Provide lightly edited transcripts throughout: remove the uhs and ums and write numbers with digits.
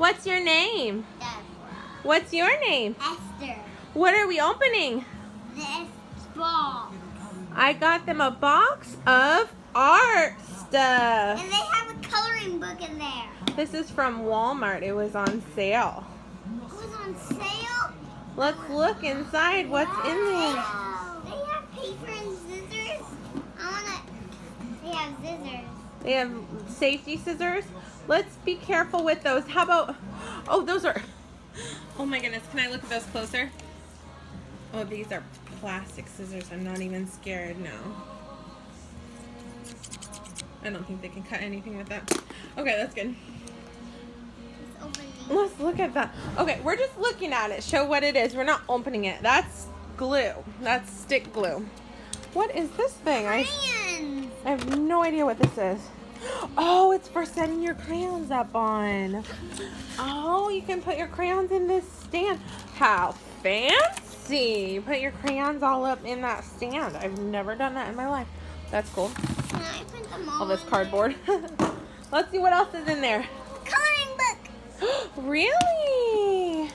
What's your name? Deborah. What's your name? Esther. What are we opening? This ball. I got them a box of art stuff. And they have a coloring book in there. This is from Walmart. It was on sale. It was on sale? Let's look inside what's in there. Wow. They have paper and scissors. They have scissors. They have safety scissors. Let's be careful with those. How about, oh, those are, oh my goodness. Can I look at those closer? Oh, these are plastic scissors. I'm not even scared now. I don't think they can cut anything with that. Okay, that's good. Let's look at that. Okay, we're just looking at it. Show what it is. We're not opening it. That's glue. That's stick glue. What is this thing? I have no idea what this is. Oh, it's for setting your crayons up on. Oh, you can put your crayons in this stand. How fancy. You put your crayons all up in that stand. I've never done that in my life. That's cool. Can I put them all this cardboard. Let's see what else is in there. Coloring book. Really?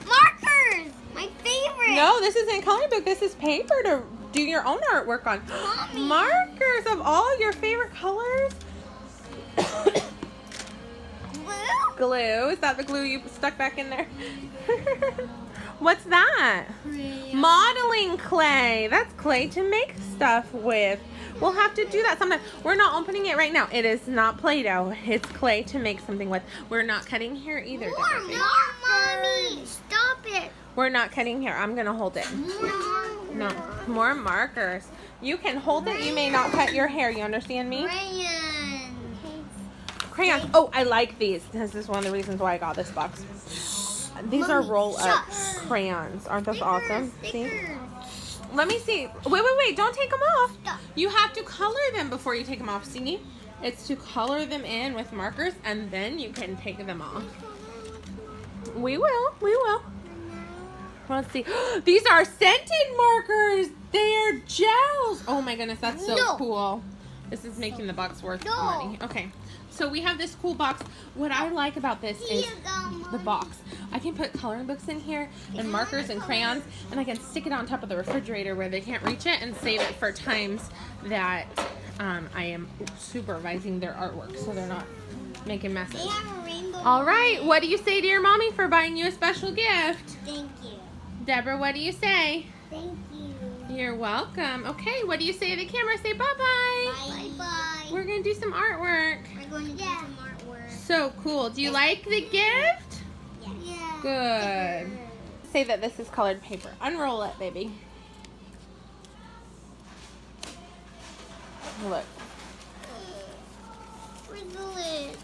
Markers. My favorite. No, this isn't coloring book. This is paper to do your own artwork on. Mommy. Markers of all your favorite colors. Glue? Glue. Is that the glue you stuck back in there? What's that? Crayon. Modeling clay. That's clay to make stuff with. We'll have to do that sometime. We're not opening it right now. It is not Play-Doh. It's clay to make something with. We're not cutting here either. More, Mommy. Stop it. We're not cutting here. I'm going to hold it. No, more markers. You can hold it. You may not cut your hair. You understand me? Crayons. Oh, I like these. This is one of the reasons why I got this box. These are roll-up crayons. Aren't those awesome? See? Let me see. Wait. Don't take them off. You have to color them before you take them off. See? It's to color them in with markers, and then you can take them off. We will. Let's see. These are scented markers. They are gels. Oh my goodness, that's so cool. This is making the box worth money. Okay. So we have this cool box. What I like about this is the box. I can put coloring books in here and markers and crayons, and I can stick it on top of the refrigerator where they can't reach it and save it for times that I am supervising their artwork so they're not making messes. All right. What do you say to your mommy for buying you a special gift? Thank you. Deborah, what do you say? Thank you. You're welcome. Okay, what do you say to the camera? Say bye-bye. Bye-bye. We're going to do some artwork. We're going to do some artwork. So cool. Do you like the gift? Yeah. Good. Say that this is colored paper. Unroll it, baby. Look. Where's the lid?